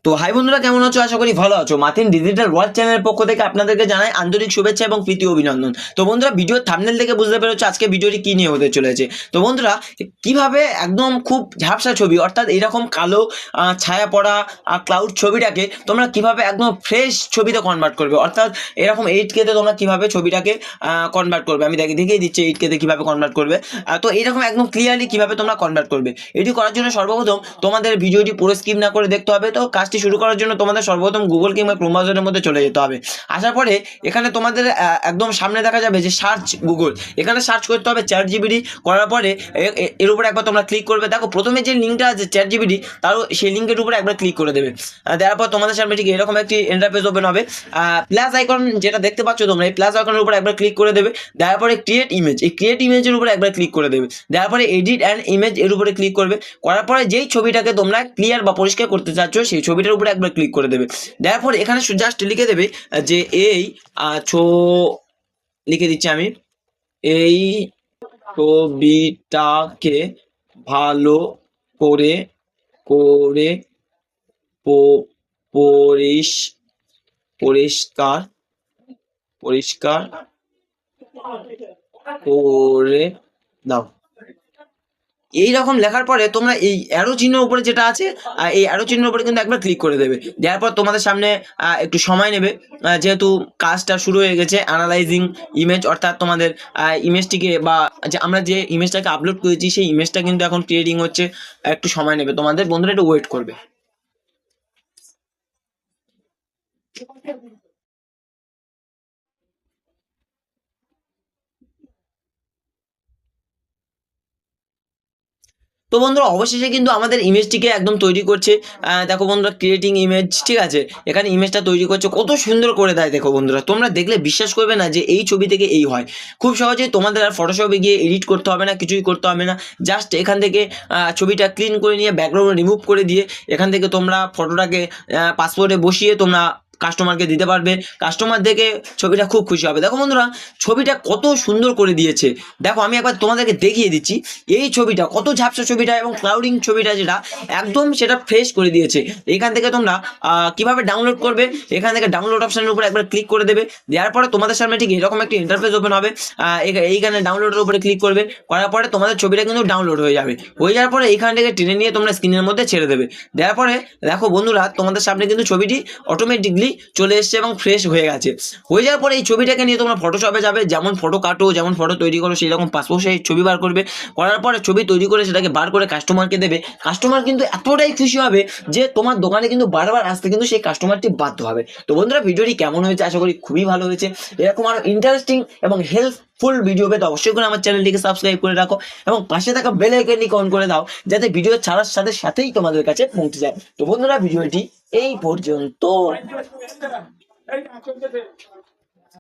তো হাই বন্ধুরা, কেমন আছো? আশা করি ভালো আছো। মাথিন ডিজিটাল ওয়ার্ল্ড চ্যানেলের পক্ষ থেকে আপনাদেরকে জানাই আন্তরিক শুভেচ্ছা এবং প্রীতি অভিনন্দন। তো বন্ধুরা, ভিডিওর থাম্বনেল থেকে বুঝতে পেরেছো আজকে ভিডিওটি কি নিয়ে হতে চলেছে। তো বন্ধুরা, কিভাবে একদম খুব ঝাপসা ছবি অর্থাৎ এরকম কালো ছায়া পড়া ক্লাউড ছবিটাকে তোমরা কিভাবে একদম ফ্রেশ ছবিতে কনভার্ট করবে, অর্থাৎ এরকম 8K-তে তোমরা কিভাবে ছবিটাকে কনভার্ট করবে। আমি দেখিয়ে দিচ্ছি 8K-তে কিভাবে কনভার্ট করবে। তো এইরকম একদম ক্লিয়ারলি কিভাবে তোমরা কনভার্ট করবে, এটি করার জন্য সর্বপ্রথম তোমাদের ভিডিওটি পুরো স্কিপ না করে দেখতে হবে। তো কাজটি শুরু করার জন্য তোমাদের সর্বপ্রথম গুগল কিংবা ক্রোম ব্রাউজারের মধ্যে চলে যেতে হবে। আসার পরে এখানে তোমাদের একদম সামনে দেখা যাবে যে সার্চ গুগল, এখানে সার্চ করতে হবে ChatGPT। করার পরে এর উপরে একবার তোমরা ক্লিক করবে। দেখো প্রথমে যে লিঙ্কটা আছে ChatGPT, তারও সেই লিঙ্কের উপরে একবার ক্লিক করে দেবে। দেওয়ার পর তোমাদের সামনে ঠিক এরকম একটি ইন্টারফেস ওপেন হবে। প্লাস আইকন যেটা দেখতে পাচ্ছ তোমরা, এই প্লাস আইকনের উপরে একবার ক্লিক করে দেবে। দেওয়ার পরে ক্রিয়েট ইমেজ, এই ক্রিয়েট ইমেজের উপরে একবার ক্লিক করে দেবে। দেওয়ার পরে এডিট অ্যান্ড ইমেজ এর উপরে ক্লিক করবে। করার পরে যেই ছবিটাকে তোমরা ক্লিয়ার বা পরিষ্কার করতে চাচ্ছ সেই ছবিটার উপরে একবার ক্লিক করে দেবে। দেওয়ার পর এখানে জাস্ট লিখে দেবে যে এই লিখে দিচ্ছি আমি, এই ছবিটাকে ভালো করে করে পরিষ্কার পরিষ্কার করে দাও। এইরকম লেখার পরে তোমরা এই অ্যারো চিহ্নের উপরে যেটা আছে, এই অ্যারো চিহ্নের উপরে কিন্তু একবার ক্লিক করে দেবে। দেওয়ার পর তোমাদের সামনে একটু সময় নেবে, যেহেতু কাজটা শুরু হয়ে গেছে অ্যানালাইজিং ইমেজ, অর্থাৎ তোমাদের ইমেজটিকে বা যে আমরা যে ইমেজটাকে আপলোড করেছি সেই ইমেজটা কিন্তু এখন ক্রিয়েটিং হচ্ছে। একটু সময় নেবে তোমাদের, বন্ধুরা একটু ওয়েট করবে। তো বন্ধুরা, অবশেষে কিন্তু আমাদের ইমেজটিকে একদম তৈরি করছে। দেখো বন্ধুরা, ক্রিয়েটিং ইমেজ, ঠিক আছে, এখানে ইমেজটা তৈরি করছে, কত সুন্দর করে দেয়। দেখো বন্ধুরা, তোমরা দেখলে বিশ্বাস করবে না যে এই ছবি থেকে এই হয়। খুব সহজেই তোমাদের আর ফটোশপে গিয়ে এডিট করতে হবে না, কিছুই করতে হবে না। জাস্ট এখান থেকে ছবিটা ক্লিন করে নিয়ে ব্যাকগ্রাউন্ড রিমুভ করে দিয়ে এখান থেকে তোমরা ফটোটাকে পাসপোর্টে বসিয়ে তোমরা কাস্টমারকে দিতে পারবে। কাস্টমার দেখে ছবিটা খুব খুশি হবে। দেখো বন্ধুরা, ছবিটা কত সুন্দর করে দিয়েছে। দেখো আমি একবার তোমাদেরকে দেখিয়ে দিচ্ছি এই ছবিটা, কত ঝাপসা ছবিটা এবং ক্লাউডিং ছবিটা যেটা একদম সেটা ফ্রেশ করে দিয়েছে। এখান থেকে তোমরা কিভাবে ডাউনলোড করবে, এখান থেকে ডাউনলোড অপশনের উপরে একবার ক্লিক করে দেবে। দেওয়ার পরে তোমাদের সামনে ঠিক এরকম একটা ইন্টারফেস ওপেন হবে। এইখানে ডাউনলোডের উপরে ক্লিক করবে। করার পরে তোমাদের ছবিটা কিন্তু ডাউনলোড হয়ে যাবে। হয়ে যাওয়ার পরে এইখান থেকে টেনে নিয়ে তোমরা স্ক্রিনের মধ্যে ছেড়ে দেবে। দেওয়ার পরে দেখো বন্ধুরা, তোমাদের সামনে কিন্তু ছবিটি অটোমেটিকলি চলে এসছে এবং ফ্রেশ হয়ে গেছে। হয়ে যাওয়ার পরে এই ছবিটাকে নিয়ে তোমরা ফটোশপে যাবে, যেমন ফটো কাটো, যেমন ফটো তৈরি করো, সেই রকম পাসপোর্ট সাইজ ছবি বার করবে। করার পরে ছবি তৈরি করে সেটাকে বার করে কাস্টমারকে দেবে। কাস্টমার কিন্তু এতটাই খুশি হবে যে তোমার দোকানে কিন্তু বারবার আসতে কিন্তু সেই কাস্টমারটি বাধ্য হবে। তো বন্ধুরা, ভিডিওটি কেমন হয়েছে? আশা করি খুবই ভালো হয়েছে। এরকম আরো ইন্টারেস্টিং এবং হেল্পফুল ভিডিও পেতে অবশ্যই করে আমার চ্যানেলটিকে সাবস্ক্রাইব করে রাখো এবং পাশে থাকা বেল আইকনটি অন করে দাও, যাতে ভিডিও ছাড়ার সাথে সাথেই তোমাদের কাছে পৌঁছে যায়। তো বন্ধুরা, ভিডিওটি এই পর্যন্ত।